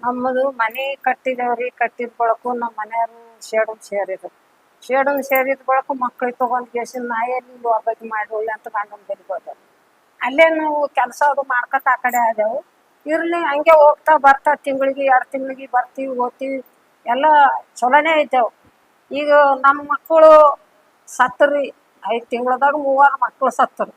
ನಮ್ಮದು ಮನೆ ಕಟ್ಟಿದೇವ್ರಿ. ಕಟ್ಟಿದ ಬಳಕು ನಮ್ಮ ಮನೆಯವರು ಶೇಡನ್ ಸೇರಿದ ಬಳಕು ಮಕ್ಳಿಗೆ ತಗೊಂಡ್ ಕೇಸಿನ ನಾ ಎಲ್ಲಿ ಒಬ್ಬಾಕಿ ಮಾಡಿ ಅಂತ ಗಂಡನ ಬೆಳಿಬೋದು. ಅಲ್ಲೇ ನಾವು ಕೆಲಸ ಅದು ಮಾಡ್ಕೊತ ಆ ಕಡೆ ಆದೆವು. ಇರ್ಲಿ ಹಂಗೆ ಹೋಗ್ತಾ ಬರ್ತಾ ತಿಂಗಳಿಗೆ 2 ತಿಂಗಳಿಗೆ ಬರ್ತೀವಿ ಹೋಗ್ತೀವಿ, ಎಲ್ಲ ಚಲೋನೇ ಇದ್ದೇವು. ಈಗ ನಮ್ಮ ಮಕ್ಕಳು ಸತ್ತರಿ 5 ತಿಂಗಳದಾಗ 3 ಮಕ್ಕಳು ಸತ್ತರು.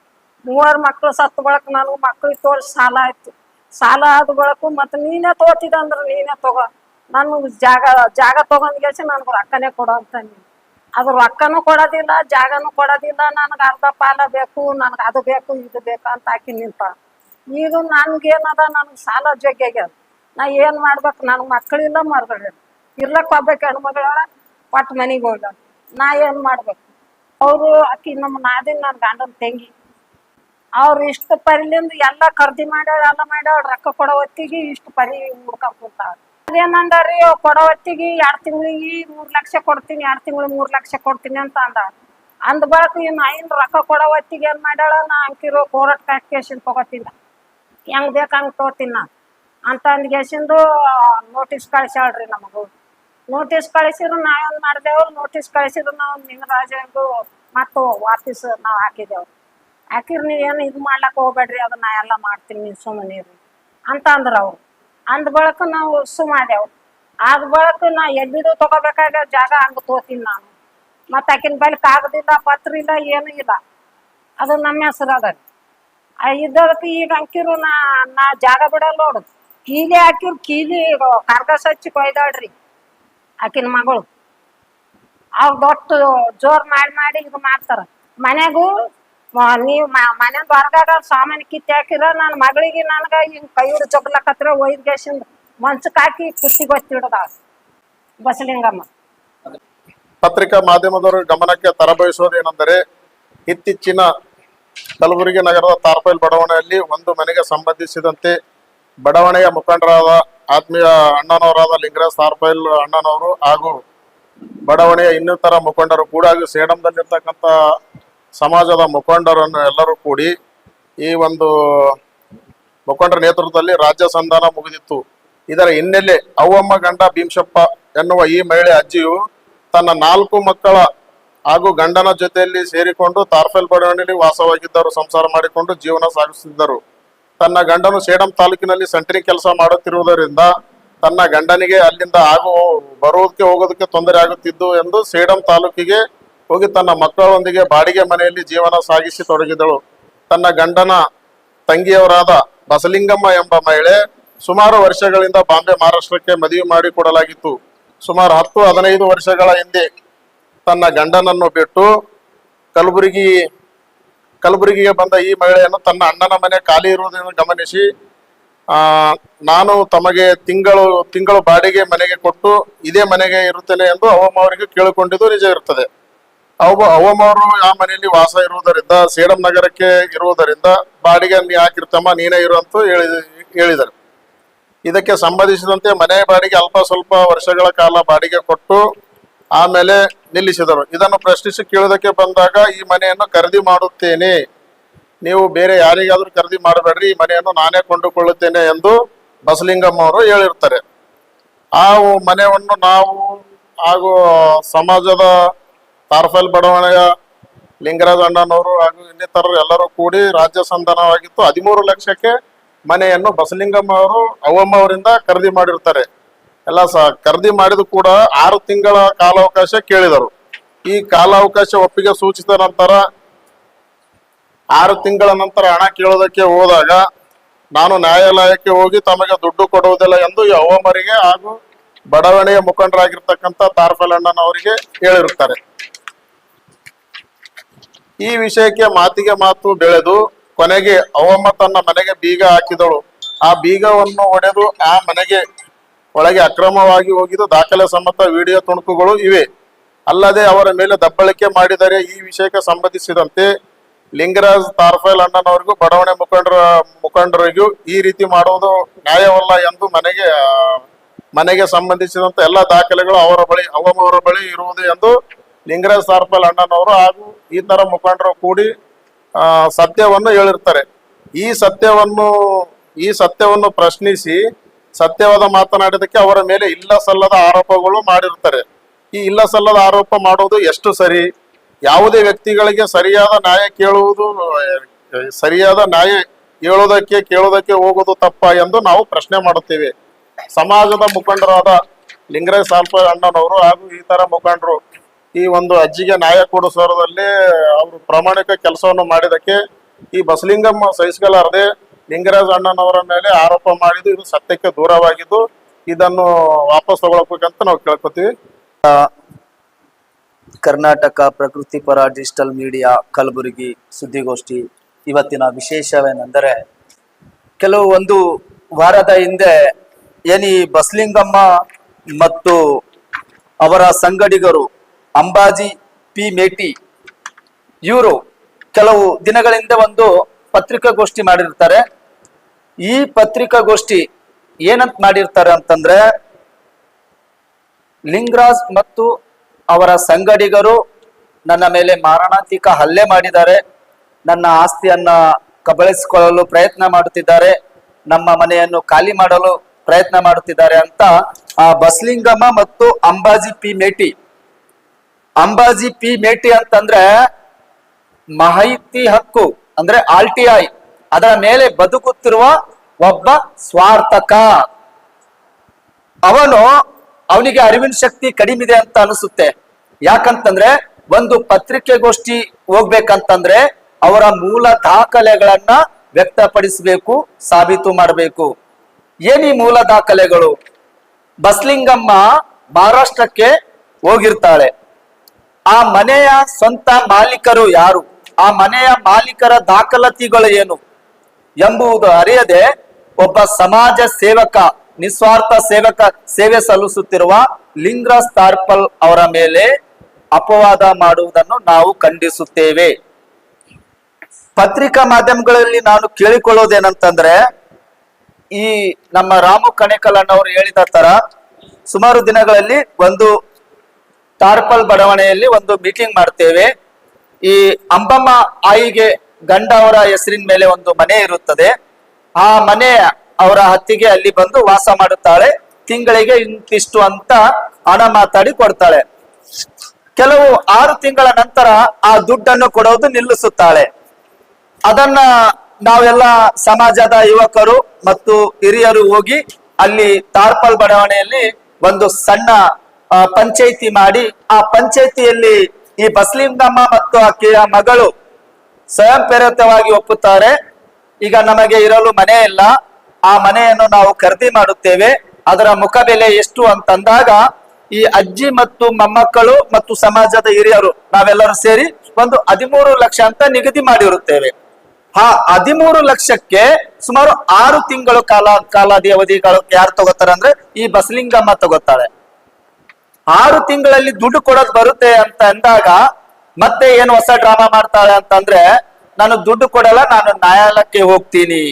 3 ಮಕ್ಕಳು ಸತ್ತ ಬಳಕ ನನಗೆ ಮಕ್ಳಿಗೆ ತೋರಿಸಿ ಸಾಲ ಆಯ್ತು. ಸಾಲ ಆದ ಬಳಕು ಮತ್ತೆ ನೀನೇ ತಗೋತಿದ್ದ ಅಂದ್ರೆ ನೀನೇ ತಗೋ, ನನ್ಗೆ ಜಾಗ ತಗೊಂಡ್ ಕೇಸಿ ನನ್ಗೆ ರೊಕ್ಕನೇ ಕೊಡೋ ಅಂತ ನೀನು. ಅದು ರೊಕ್ಕನೂ ಕೊಡೋದಿಲ್ಲ, ಜಾಗನೂ ಕೊಡೋದಿಲ್ಲ. ನನಗೆ ಅರ್ಧ ಪಾಲ ಬೇಕು, ನನಗೆ ಅದು ಬೇಕು ಇದು ಬೇಕು ಅಂತ ಹಾಕಿ ನಿಂತ. ಈಗ ನನ್ಗೇನದ, ನನಗೆ ಸಾಲ ಜಗ್ಗ್ಯಾಗ್ಯದ. ನಾ ಏನು ಮಾಡ್ಬೇಕು? ನನಗೆ ಮಕ್ಕಳಿಲ್ಲ ಮರ್ಗಳಿಲ್ಲ. ಇರ್ಲಕ್ಕ ಹೋಗ್ಬೇಕು ಹೆಣ್ಮಗಳ ಒಟ್ಟು ಮನೆಗೆ ಹೋಗ. ನಾ ಏನು ಮಾಡ್ಬೇಕು? ಅವರು ಆಕಿ ನಮ್ಮ ನಾದಿನ ನನ್ನ ಗಂಡನ ತಂಗಿ, ಅವ್ರು ಇಷ್ಟು ಪರಿಲಿಂದ ಎಲ್ಲ ಖರೀದಿ ಮಾಡ್ಯಾಳ, ಎಲ್ಲ ಮಾಡ್ಯಾಳ. ರೊಕ್ಕ ಕೊಡೋ ಹೊತ್ತಿಗೆ ಇಷ್ಟು ಪರಿ ಹುಡ್ಕೊಂಡ್ ಕುಂತಾಳ. ಅದೇನಂದಾರಿ, ಕೊಡೋ ಹೊತ್ತಿಗೆ 2 ತಿಂಗಳಿಗೆ 3 ಲಕ್ಷ ಕೊಡ್ತೀನಿ, 2 ತಿಂಗಳಿಗೆ 3 ಲಕ್ಷ ಕೊಡ್ತೀನಿ ಅಂತ ಅಂದ ಬಳಕ ಇನ್ನು ಐನ್ ರೊಕ್ಕ ಕೊಡೋ ಹೊತ್ತಿಗೆ ಏನ್ ಮಾಡ್ಯಾಳ, ನಾ ಅಂಕಿರೋ ಕೋರ್ಟ್ ಕೇಸಿನ ತಗೋತಿಲ್ಲ, ಹೆಂಗ್ ಬೇಕು ಹಂಗೆ ತಗೋತೀನಿ ನಾ ಅಂತ ಅಂದ್ಗೇಸಿಂದು ನೋಟಿಸ್ ಕಳಿಸ್ಯಾಳ್ರಿ ನಮಗೂ. ನೋಟಿಸ್ ಕಳಿಸಿದ್ರು ನಾವೇನು ಮಾಡಿದೆವು, ನೋಟಿಸ್ ಕಳಿಸಿದ್ರು ನಾವು ಲಿಂಗರಾಜಂದು ಮತ್ತು ವಾಪಸ್ ನಾವು ಹಾಕಿದೆವು. ಹಾಕಿರ್ ನೀವೇನು ಇದು ಮಾಡ್ಲಕ್ಕ ಹೋಗ್ಬೇಡ್ರಿ, ಅದನ್ನ ನಾ ಎಲ್ಲ ಮಾಡ್ತೀನಿ, ನೀವು ಸುಮ್ಮನೆ ಅಂತ ಅಂದ್ರ ಅವ್ರು. ಅಂದ ಬಳಕ ನಾವು ಸುಮ್ಮಾದೆವು. ಆದ ಬಳಕ ನಾ ಎಲ್ಲಿದು ತಗೋಬೇಕಾಗ ಜಾಗ ಹಂಗೆ ತೋತೀನಿ ನಾನು. ಮತ್ತು ಆಕಿನ ಬಳಿ ಕಾಗದಿಲ್ಲ, ಪತ್ರ ಇಲ್ಲ, ಏನೂ ಇಲ್ಲ. ಅದು ನಮ್ಮ ಹೆಸರು ಅದ ಇದ್ದದಕ್ಕೆ. ಈಗ ಅಂಕಿರು ನಾ ಜಾಗ ಬಿಡಲ್ಲ ನೋಡು. ಕೀಲಿ ಹಾಕಿರು, ಕೀಲಿ ಕಾರ್ಗಸ್ ಹಚ್ಚಿ ಕೊಯ್ದಾಳ್ರಿ ಆಕಿನ ಮಗಳು. ಅವ್ರು ದೊಡ್ಡ ಜೋರ್ ಮಾಡಿ ಇದು ಮಾಡ್ತಾರ. ಮನೆಗೂ ನೀವು ಮನೆ ಹೊರಗಾಗ ಸಾಮಾನು ಕಿತ್ತಿ ಹಾಕಿರ ನನ್ನ ಮಗಳಿಗೆ ನನಗ ಹಿಂಗ್ ಕೈ ಹಿಡಿದು ಜಗ್ಲಕತ್ರ ಒಯ್ದ ಗ್ಯಾಸಿಂದ ಮಂಚಕ್ಕೆ ಹಾಕಿ ಕುತ್ತಿಗೆ ಗೊತ್ತಿಡದ ಬಸಲಿಂಗಮ್ಮ. ಪತ್ರಿಕಾ ಮಾಧ್ಯಮದವರ ಗಮನಕ್ಕೆ ತರಬಯಸುವುದೇನೆಂದರೆ, ಇತ್ತೀಚಿನ ಕಲಬುರಗಿ ನಗರದ ತಾರ್ಪೈಲ್ ಬಡಾವಣೆಯಲ್ಲಿ ಒಂದು ಮನೆಗೆ ಸಂಬಂಧಿಸಿದಂತೆ ಬಡಾವಣೆಯ ಮುಖಂಡರಾದ ಆತ್ಮೀಯ ಅಣ್ಣನವರಾದ ಲಿಂಗರಾಜ್ ತಾರ್ಪೈಲ್ ಅಣ್ಣನವರು ಹಾಗೂ ಬಡಾವಣೆಯ ಇನ್ನಿತರ ಮುಖಂಡರು ಕೂಡ ಸೇಡಂದಲ್ಲಿರ್ತಕ್ಕಂಥ ಸಮಾಜದ ಮುಖಂಡರನ್ನು ಎಲ್ಲರೂ ಕೂಡಿ ಈ ಒಂದು ಮುಖಂಡರ ನೇತೃತ್ವದಲ್ಲಿ ರಾಜ್ಯ ಸಂಧಾನ ಮುಗಿದಿತ್ತು. ಇದರ ಹಿನ್ನೆಲೆ ಅವ್ವಮ್ಮ ಗಂಡ ಭೀಮಶಪ್ಪ ಎನ್ನುವ ಈ ಮಹಿಳೆ ಅಜ್ಜಿಯು ತನ್ನ 4 ಮಕ್ಕಳ ಹಾಗೂ ಗಂಡನ ಜೊತೆಯಲ್ಲಿ ಸೇರಿಕೊಂಡು ತಾರ್ಫೆಲ್ ಬಡಾವಣೆಯಲ್ಲಿ ವಾಸವಾಗಿದ್ದರು. ಸಂಸಾರ ಮಾಡಿಕೊಂಡು ಜೀವನ ಸಾಗಿಸುತ್ತಿದ್ದರು. ತನ್ನ ಗಂಡನು ಸೇಡಂ ತಾಲೂಕಿನಲ್ಲಿ ಸೆಂಟ್ರಿಂಗ್ ಕೆಲಸ ಮಾಡುತ್ತಿರುವುದರಿಂದ ತನ್ನ ಗಂಡನಿಗೆ ಅಲ್ಲಿಂದ ಬರುವುದಕ್ಕೆ ಹೋಗೋದಕ್ಕೆ ತೊಂದರೆ ಆಗುತ್ತಿದ್ದು ಎಂದು ಸೇಡಂ ತಾಲೂಕಿಗೆ ಹೋಗಿ ತನ್ನ ಮಕ್ಕಳೊಂದಿಗೆ ಬಾಡಿಗೆ ಮನೆಯಲ್ಲಿ ಜೀವನ ಸಾಗಿಸಿ ತೊಡಗಿದಳು. ತನ್ನ ಗಂಡನ ತಂಗಿಯವರಾದ ಬಸಲಿಂಗಮ್ಮ ಎಂಬ ಮಹಿಳೆ ಸುಮಾರು ವರ್ಷಗಳಿಂದ ಬಾಂಬೆ ಮಹಾರಾಷ್ಟ್ರಕ್ಕೆ ಮದುವೆ ಮಾಡಿ ಕೊಡಲಾಗಿತ್ತು. ಸುಮಾರು 10-15 ವರ್ಷಗಳ ಹಿಂದೆ ತನ್ನ ಗಂಡನನ್ನು ಬಿಟ್ಟು ಕಲಬುರಗಿಗೆ ಬಂದ ಈ ಮಹಿಳೆಯನ್ನು ತನ್ನ ಅಣ್ಣನ ಮನೆ ಖಾಲಿ ಇರುವುದನ್ನು ಗಮನಿಸಿ, ನಾನು ತಮಗೆ ತಿಂಗಳು ಬಾಡಿಗೆ ಮನೆಗೆ ಕೊಟ್ಟು ಇದೇ ಮನೆಗೆ ಇರುತ್ತೇನೆ ಎಂದು ಅವ್ವಮ್ಮ ಅವರಿಗೆ ಕೇಳಿಕೊಂಡಿದ್ದು ನಿಜ ಇರುತ್ತದೆ. ಅವ್ವಮ್ಮ ಅವರು ಆ ಮನೆಯಲ್ಲಿ ವಾಸ ಇರುವುದರಿಂದ, ಸೇಡಂ ನಗರಕ್ಕೆ ಇರುವುದರಿಂದ ಬಾಡಿಗೆ ನೀ ಹಾಕಿರ್ತಮ್ಮ, ನೀನೇ ಇರು ಅಂತ ಹೇಳಿದರು. ಇದಕ್ಕೆ ಸಂಬಂಧಿಸಿದಂತೆ ಮನೆ ಬಾಡಿಗೆ ಅಲ್ಪ ಸ್ವಲ್ಪ ವರ್ಷಗಳ ಕಾಲ ಬಾಡಿಗೆ ಕೊಟ್ಟು ಆಮೇಲೆ ನಿಲ್ಲಿಸಿದರು. ಇದನ್ನು ಪ್ರಶ್ನಿಸಿ ಕೇಳೋದಕ್ಕೆ ಬಂದಾಗ, ಈ ಮನೆಯನ್ನು ಖರೀದಿ ಮಾಡುತ್ತೇನೆ, ನೀವು ಬೇರೆ ಯಾರಿಗಾದ್ರೂ ಖರೀದಿ ಮಾಡಬೇಡ್ರಿ, ಈ ಮನೆಯನ್ನು ನಾನೇ ಕೊಂಡುಕೊಳ್ಳುತ್ತೇನೆ ಎಂದು ಬಸಲಿಂಗಮ್ಮ ಅವರು ಹೇಳಿರ್ತಾರೆ. ಆ ಮನೆಯನ್ನು ನಾವು ಹಾಗೂ ಸಮಾಜದ ತಾರ್ಫೆಲ್ ಬಡಾವಣೆಯ ಲಿಂಗರಾಜ್ ಅಣ್ಣನವರು ಹಾಗೂ ಇನ್ನಿತರರು ಎಲ್ಲರೂ ಕೂಡಿ ರಾಜ್ಯ ಸಂಧಾನವಾಗಿತ್ತು. 13 ಲಕ್ಷಕ್ಕೆ ಮನೆಯನ್ನು ಬಸಲಿಂಗಮ್ಮ ಅವರು ಅವ್ವಮ್ಮ ಅವರಿಂದ ಖರೀದಿ ಮಾಡಿರ್ತಾರೆ. ಎಲ್ಲ ಖರೀದಿ ಮಾಡಿದ ಕೂಡ 6 ತಿಂಗಳ ಕಾಲಾವಕಾಶ ಕೇಳಿದರು. ಈ ಕಾಲಾವಕಾಶ ಒಪ್ಪಿಗೆ ಸೂಚಿಸಿದ ನಂತರ 6 ತಿಂಗಳ ನಂತರ ಹಣ ಕೇಳೋದಕ್ಕೆ ಹೋದಾಗ, ನಾನು ನ್ಯಾಯಾಲಯಕ್ಕೆ ಹೋಗಿ ತಮಗೆ ದುಡ್ಡು ಕೊಡುವುದಿಲ್ಲ ಎಂದು ಈ ಅವ್ವಮ್ಮರಿಗೆ ಹಾಗೂ ಬಡಾವಣೆಯ ಮುಖಂಡರಾಗಿರ್ತಕ್ಕಂಥ ತಾರ್ಫೆಲ್ ಅಣ್ಣನವರಿಗೆ ಹೇಳಿರುತ್ತಾರೆ. ಈ ವಿಷಯಕ್ಕೆ ಮಾತಿಗೆ ಮಾತು ಬೆಳೆದು ಕೊನೆಗೆ ಅವ್ವಮ್ಮ ತನ್ನ ಮನೆಗೆ ಬೀಗ ಹಾಕಿದಳು. ಆ ಬೀಗವನ್ನು ಒಡೆದು ಆ ಮನೆಗೆ ಒಳಗೆ ಅಕ್ರಮವಾಗಿ ಹೋಗಿದ್ದು ದಾಖಲೆ ಸಮೇತ ವಿಡಿಯೋ ತುಣುಕುಗಳು ಇವೆ. ಅಲ್ಲದೆ ಅವರ ಮೇಲೆ ದಬ್ಬಳಿಕೆ ಮಾಡಿದರೆ. ಈ ವಿಷಯಕ್ಕೆ ಸಂಬಂಧಿಸಿದಂತೆ ಲಿಂಗರಾಜ್ ತಾರ್ಫೆಲ್ ಅಣ್ಣನವರಿಗೂ ಬಡಾವಣೆ ಮುಖಂಡರಿಗೂ ಈ ರೀತಿ ಮಾಡುವುದು ನ್ಯಾಯವಲ್ಲ ಎಂದು ಮನೆಗೆ ಸಂಬಂಧಿಸಿದಂತೆ ಎಲ್ಲ ದಾಖಲೆಗಳು ಅವ್ವಮ್ಮ ಅವರ ಬಳಿ ಇರುವುದು ಎಂದು ಲಿಂಗರಾಜ್ ತಾರ್ಫೆಲ್ ಅಣ್ಣನವರು ಹಾಗೂ ಈ ತರ ಮುಖಂಡರು ಕೂಡಿ ಸತ್ಯವನ್ನು ಹೇಳಿರ್ತಾರೆ. ಈ ಸತ್ಯವನ್ನು ಪ್ರಶ್ನಿಸಿ ಸತ್ಯವಾದ ಮಾತನಾಡಿದಕ್ಕೆ ಅವರ ಮೇಲೆ ಇಲ್ಲ ಸಲ್ಲದ ಆರೋಪಗಳು ಮಾಡಿರ್ತಾರೆ. ಈ ಇಲ್ಲ ಸಲ್ಲದ ಆರೋಪ ಮಾಡೋದು ಎಷ್ಟು ಸರಿ? ಯಾವುದೇ ವ್ಯಕ್ತಿಗಳಿಗೆ ಸರಿಯಾದ ನ್ಯಾಯ ಕೇಳುವುದು, ಸರಿಯಾದ ನ್ಯಾಯ ಕೇಳೋದಕ್ಕೆ ಹೋಗೋದು ತಪ್ಪ ಎಂದು ನಾವು ಪ್ರಶ್ನೆ ಮಾಡುತ್ತೇವೆ. ಸಮಾಜದ ಮುಖಂಡರಾದ ಲಿಂಗರಾಜ್ ಸಾಲ್ಪ ಅಣ್ಣನವರು ಹಾಗೂ ಈ ತರ ಮುಖಂಡರು ಈ ಒಂದು ಅಜ್ಜಿಗೆ ನ್ಯಾಯ ಕೊಡಿಸೋದ್ರಲ್ಲಿ ಅವರು ಪ್ರಾಮಾಣಿಕ ಕೆಲಸವನ್ನು ಮಾಡಿದಕ್ಕೆ ಈ ಬಸಲಿಂಗಮ್ಮ ಸಹಿಸಲಾರದೆ ಲಿಂಗರಾಜ್ ಅಣ್ಣನವರ ಮೇಲೆ ಆರೋಪ ಮಾಡಿದ್ದು ಇದು ಸತ್ಯಕ್ಕೆ ದೂರವಾಗಿದ್ದು ಇದನ್ನು ವಾಪಸ್ ತಗೊಳ್ಬೇಕಂತ ನಾವು ಕೇಳ್ಕೊತೀವಿ. ಕರ್ನಾಟಕ ಪ್ರಕೃತಿ ಪರ ಡಿಜಿಟಲ್ ಮೀಡಿಯಾ ಕಲಬುರಗಿ ಸುದ್ದಿಗೋಷ್ಠಿ. ಇವತ್ತಿನ ವಿಶೇಷವೇನೆಂದರೆ, ಕೆಲವು ಒಂದು ವಾರದ ಹಿಂದೆ ಏನಿ ಬಸಲಿಂಗಮ್ಮ ಮತ್ತು ಅವರ ಸಂಗಡಿಗರು ಅಂಬಾಜಿ ಪಿ ಮೇಟಿ ಇವರು ಕೆಲವು ದಿನಗಳಿಂದ ಒಂದು ಪತ್ರಿಕಾಗೋಷ್ಠಿ ಮಾಡಿರ್ತಾರೆ. ಈ ಪತ್ರಿಕಾಗೋಷ್ಠಿ ಏನಂತ ಮಾಡಿರ್ತಾರೆ ಅಂತಂದ್ರೆ, ಲಿಂಗರಾಜ್ ಮತ್ತು ಅವರ ಸಂಗಡಿಗರು ನನ್ನ ಮೇಲೆ ಮಾರಣಾಂತಿಕ ಹಲ್ಲೆ ಮಾಡಿದ್ದಾರೆ, ನನ್ನ ಆಸ್ತಿಯನ್ನ ಕಬಳಿಸಿಕೊಳ್ಳಲು ಪ್ರಯತ್ನ ಮಾಡುತ್ತಿದ್ದಾರೆ, ನಮ್ಮ ಮನೆಯನ್ನು ಖಾಲಿ ಮಾಡಲು ಪ್ರಯತ್ನ ಮಾಡುತ್ತಿದ್ದಾರೆ ಅಂತ ಆ ಬಸಲಿಂಗಮ್ಮ ಮತ್ತು ಅಂಬಾಜಿ ಪಿ ಮೇಟಿ ಅಂತಂದ್ರೆ ಮಾಹಿತಿ ಹಕ್ಕು ಅಂದ್ರೆ RTI ಅದರ ಮೇಲೆ ಬದುಕುತ್ತಿರುವ ಒಬ್ಬ ಸ್ವಾರ್ಥಕ. ಅವನಿಗೆ ಅರಿವಿನ ಶಕ್ತಿ ಕಡಿಮೆ ಇದೆ ಅಂತ ಅನಿಸುತ್ತೆ. ಯಾಕಂತಂದ್ರೆ ಒಂದು ಪತ್ರಿಕೆಗೋಷ್ಠಿ ಹೋಗ್ಬೇಕಂತಂದ್ರೆ ಅವರ ಮೂಲ ದಾಖಲೆಗಳನ್ನ ವ್ಯಕ್ತಪಡಿಸಬೇಕು, ಸಾಬೀತು ಮಾಡಬೇಕು. ಏನಿ ಮೂಲ ದಾಖಲೆಗಳು? ಬಸಲಿಂಗಮ್ಮ ಮಹಾರಾಷ್ಟ್ರಕ್ಕೆ ಹೋಗಿರ್ತಾಳೆ. ಆ ಮನೆಯ ಸ್ವಂತ ಮಾಲೀಕರು ಯಾರು, ಆ ಮನೆಯ ಮಾಲೀಕರ ದಾಖಲಾತಿಗಳು ಏನು ಎಂಬುದು ಅರಿಯದೆ ಒಬ್ಬ ಸಮಾಜ ಸೇವಕ, ನಿಸ್ವಾರ್ಥ ಸೇವೆ ಸಲ್ಲಿಸುತ್ತಿರುವ ಲಿಂಗರಾಜ್ ತಾರ್ಪಲ್ ಅವರ ಮೇಲೆ ಅಪವಾದ ಮಾಡುವುದನ್ನು ನಾವು ಖಂಡಿಸುತ್ತೇವೆ. ಪತ್ರಿಕಾ ಮಾಧ್ಯಮಗಳಲ್ಲಿ ನಾನು ಕೇಳಿಕೊಳ್ಳೋದೇನಂತಂದ್ರೆ, ಈ ನಮ್ಮ ರಾಮು ಕಣೇಕಲ್ ಅಣ್ಣವರು ಹೇಳಿದ ತರ ಸುಮಾರು ದಿನಗಳಲ್ಲಿ ಒಂದು ತಾರ್ಪಲ್ ಬಡಾವಣೆಯಲ್ಲಿ ಒಂದು ಮೀಟಿಂಗ್ ಮಾಡ್ತೇವೆ. ಈ ಅಂಬಮ್ಮ ಆಯಿಗೆ ಗಂಡ ಅವರ ಹೆಸರಿನ ಮೇಲೆ ಒಂದು ಮನೆ ಇರುತ್ತದೆ. ಆ ಮನೆ ಅವರ ಹತ್ತಿಗೆ ಅಲ್ಲಿ ಬಂದು ವಾಸ ಮಾಡುತ್ತಾಳೆ. ತಿಂಗಳಿಗೆ ಇಂತಿಷ್ಟು ಅಂತ ಹಣ ಮಾತಾಡಿ ಕೊಡ್ತಾಳೆ. ಕೆಲವು 6 ತಿಂಗಳ ನಂತರ ಆ ದುಡ್ಡನ್ನು ಕೊಡೋದು ನಿಲ್ಲಿಸುತ್ತಾಳೆ. ಅದನ್ನ ನಾವೆಲ್ಲ ಸಮಾಜದ ಯುವಕರು ಮತ್ತು ಹಿರಿಯರು ಹೋಗಿ ಅಲ್ಲಿ ತಾರ್ಪಲ್ ಬಡಾವಣೆಯಲ್ಲಿ ಒಂದು ಸಣ್ಣ ಪಂಚಾಯಿತಿ ಮಾಡಿ, ಆ ಪಂಚಾಯಿತಿಯಲ್ಲಿ ಈ ಬಸಲಿಂಗಮ್ಮ ಮತ್ತು ಆಕೆಯ ಮಗಳು ಸ್ವಯಂ ಪ್ರೇರಿತವಾಗಿ ಒಪ್ಪುತ್ತಾರೆ. ಈಗ ನಮಗೆ ಇರಲು ಮನೆ ಇಲ್ಲ, ಆ ಮನೆಯನ್ನು ನಾವು ಖರೀದಿ ಮಾಡುತ್ತೇವೆ, ಅದರ ಮುಖಬೆಲೆ ಎಷ್ಟು ಅಂತಂದಾಗ ಈ ಅಜ್ಜಿ ಮತ್ತು ಮೊಮ್ಮಕ್ಕಳು ಮತ್ತು ಸಮಾಜದ ಹಿರಿಯರು ನಾವೆಲ್ಲರೂ ಸೇರಿ ಒಂದು 13 ಲಕ್ಷ ಅಂತ ನಿಗದಿ ಮಾಡಿರುತ್ತೇವೆ. ಆ 13 ಲಕ್ಷಕ್ಕೆ ಸುಮಾರು 6 ತಿಂಗಳು ಕಾಲಾದಿ ಅವಧಿಗಳು ಯಾರು ತಗೋತಾರೆ ಅಂದ್ರೆ ಈ ಬಸಲಿಂಗಮ್ಮ ತಗೋತಾಳೆ. 6 ತಿಂಗಳಲ್ಲಿ ದುಡ್ಡು ಕೊಡೋದು ಬರುತ್ತೆ ಅಂತ ಅಂದಾಗ ಮತ್ತೆ ಏನು ಹೊಸ ಡ್ರಾಮಾ ಮಾಡ್ತಾಳೆ ಅಂತಂದ್ರೆ, ನಾನು ದುಡ್ಡು ಕೊಡಲ್ಲ, ನಾನು ನ್ಯಾಯಾಲಯಕ್ಕೆ ಹೋಗ್ತೀನಿ.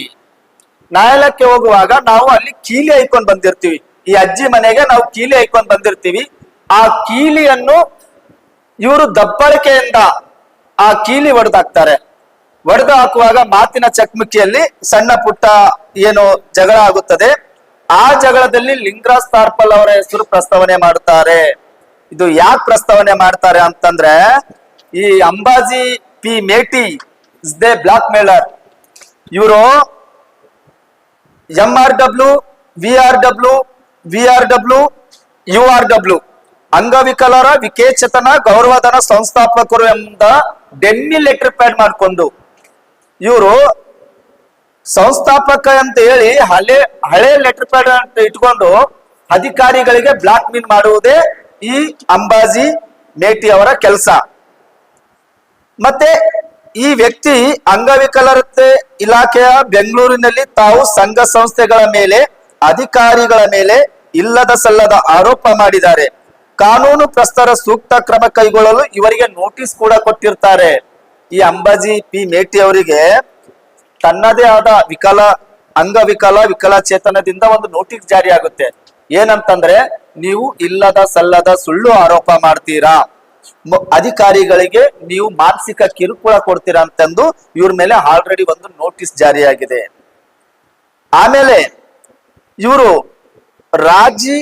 ನ್ಯಾಯಾಲಯಕ್ಕೆ ಹೋಗುವಾಗ ನಾವು ಅಲ್ಲಿ ಕೀಲಿ ಹಾಯ್ಕೊಂಡ್ ಬಂದಿರ್ತೀವಿ. ಈ ಅಜ್ಜಿ ಮನೆಗೆ ನಾವು ಕೀಲಿ ಹಾಯ್ಕೊಂಡ್ ಬಂದಿರ್ತೀವಿ. ಆ ಕೀಲಿಯನ್ನು ಇವರು ದಬ್ಬಳಿಕೆಯಿಂದ ಆ ಕೀಲಿ ಒಡೆದಾಕ್ತಾರೆ. ಒಡೆದು ಹಾಕುವಾಗ ಮಾತಿನ ಚಕಮಕಿಯಲ್ಲಿ ಸಣ್ಣ ಪುಟ್ಟ ಏನು ಜಗಳ ಆಗುತ್ತದೆ. ಆ ಜಗಳದಲ್ಲಿ ಲಿಂಗರಾಜ್ ತಾರ್ಪಲ್ ಅವರ ಹೆಸರು ಪ್ರಸ್ತಾವನೆ ಮಾಡುತ್ತಾರೆ. ಇದು ಯಾಕೆ ಪ್ರಸ್ತಾವನೆ ಮಾಡ್ತಾರೆ ಅಂತಂದ್ರೆ, ಈ Ambaji P Meti is the blackmailer. ಇವರು MRW, VRW, URW ಅಂಗವಿಕಲರ ವಿಕೇಚತನ ಗೌರವಧನ ಸಂಸ್ಥಾಪಕರು ಎಂಬ ಡೆಮ್ಮಿ ಲೆಟರ್ ಪ್ಯಾಡ್ ಮಾಡಿಕೊಂಡು ಇವರು ಸಂಸ್ಥಾಪಕ ಅಂತ ಹೇಳಿ ಹಳೆ ಲೆಟರ್ ಪ್ಯಾಡ್ ಅಂತ ಇಟ್ಕೊಂಡು ಅಧಿಕಾರಿಗಳಿಗೆ ಬ್ಲಾಕ್ ಮೇಲ್ ಮಾಡುವುದೇ ಈ ಅಂಬಾಜಿ ಮೇಟಿ ಅವರ ಕೆಲಸ. ಮತ್ತೆ ಈ ವ್ಯಕ್ತಿ ಅಂಗವಿಕಲತೆ ಇಲಾಖೆಯ ಬೆಂಗಳೂರಿನಲ್ಲಿ ತಾವು ಸಂಘ ಸಂಸ್ಥೆಗಳ ಮೇಲೆ, ಅಧಿಕಾರಿಗಳ ಮೇಲೆ ಇಲ್ಲದ ಸಲ್ಲದ ಆರೋಪ ಮಾಡಿದ್ದಾರೆ. ಕಾನೂನು ಪ್ರಸ್ತಾರ ಸೂಕ್ತ ಕ್ರಮ ಕೈಗೊಳ್ಳಲು ಇವರಿಗೆ ನೋಟಿಸ್ ಕೂಡ ಕೊಟ್ಟಿರ್ತಾರೆ. ಈ ಅಂಬಾಜಿ ಪಿ ಮೇಟಿ ಅವರಿಗೆ ತನ್ನದೇ ಆದ ವಿಕಲಚೇತನದಿಂದ ಒಂದು ನೋಟಿಸ್ ಜಾರಿ ಆಗುತ್ತೆ. ಏನಂತಂದ್ರೆ, ನೀವು ಇಲ್ಲದ ಸಲ್ಲದ ಸುಳ್ಳು ಆರೋಪ ಮಾಡ್ತೀರಾ, ಅಧಿಕಾರಿಗಳಿಗೆ ನೀವು ಮಾನಸಿಕ ಕಿರುಕುಳ ಕೊಡ್ತೀರಾ ಅಂತಂದು ಇವ್ರ ಮೇಲೆ ಆಲ್ರೆಡಿ ಒಂದು ನೋಟಿಸ್ ಜಾರಿಯಾಗಿದೆ. ಆಮೇಲೆ ಇವರು ರಾಜಿ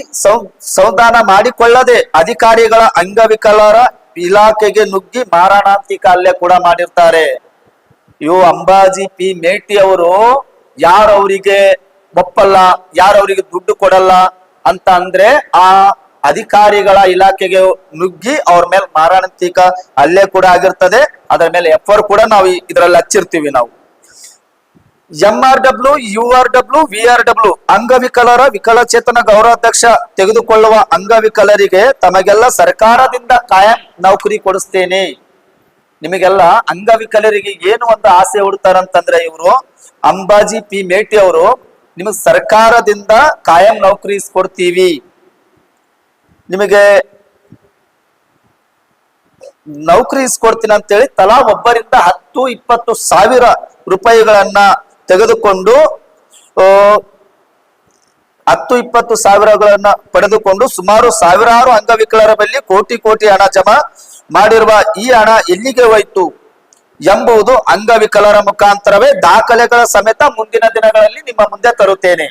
ಸಂಧಾನ ಮಾಡಿಕೊಳ್ಳದೆ ಅಧಿಕಾರಿಗಳ ಅಂಗವಿಕಲರ ಇಲಾಖೆಗೆ ನುಗ್ಗಿ ಮಾರಣಾಂತಿಕ ಹಲ್ಲೆ ಕೂಡ ಮಾಡಿರ್ತಾರೆ. ಇವು ಅಂಬಾಜಿ ಪಿ ಮೇಟಿ ಅವರು ಯಾರವರಿಗೆ ಒಪ್ಪಲ್ಲ, ಯಾರವರಿಗೆ ದುಡ್ಡು ಕೊಡಲ್ಲ ಅಂತ ಅಂದ್ರೆ ಆ ಅಧಿಕಾರಿಗಳ ಇಲಾಖೆಗೆ ನುಗ್ಗಿ ಅವ್ರ ಮೇಲೆ ಮಾರಣಾಂತಿಕ ಹಲ್ಲೆ ಕೂಡ ಆಗಿರ್ತದೆ. ಅದರ ಮೇಲೆ ಎಫ್ಐಆರ್ ಕೂಡ ನಾವು ಇದರಲ್ಲಿ ಹಚ್ಚಿರ್ತೀವಿ. ನಾವು MRW, URW, VRW ಅಂಗವಿಕಲರ ವಿಕಲಚೇತನ ಗೌರವಾಧ್ಯಕ್ಷ ತೆಗೆದುಕೊಳ್ಳುವ ಅಂಗವಿಕಲರಿಗೆ ತಮಗೆಲ್ಲ ಸರ್ಕಾರದಿಂದ ಕಾಯಂ ನೌಕರಿ ಕೊಡಿಸ್ತೇನೆ. ನಿಮಗೆಲ್ಲ ಅಂಗವಿಕಲರಿಗೆ ಏನು ಒಂದು ಆಸೆ ಹುಡ್ತಾರಂತಂದ್ರೆ ಇವರು ಅಂಬಾಜಿ ಪಿ ಮೇಟಿ ಅವರು ನಿಮಗೆ ಸರ್ಕಾರದಿಂದ ಕಾಯಂ ನೌಕರಿ ಕೊಡ್ತೀವಿ, ನಿಮಗೆ ನೌಕರಿ ಇಸ್ಕೊಡ್ತೀನಿ ಅಂತೇಳಿ ತಲಾ ಒಬ್ಬರಿಂದ 10-20 ಸಾವಿರ ರೂಪಾಯಿಗಳನ್ನ ತೆಗೆದುಕೊಂಡು 10-20 ಸಾವಿರಗಳನ್ನ ಪಡೆದುಕೊಂಡು ಸುಮಾರು ಸಾವಿರಾರು ಅಂಗವಿಕಲರ ಬಳಿ ಕೋಟಿ ಹಣ ಜಮಾ ಮಾಡಿರುವ ಈ ಹಣ ಎಲ್ಲಿಗೆ ಹೋಯ್ತು ಎಂಬುದು ಅಂಗವಿಕಲರ ಮುಖಾಂತರವೇ ದಾಖಲೆಗಳ ಸಮೇತ ಮುಂದಿನ ದಿನಗಳಲ್ಲಿ ನಿಮ್ಮ ಮುಂದೆ ತರುತ್ತೇನೆ.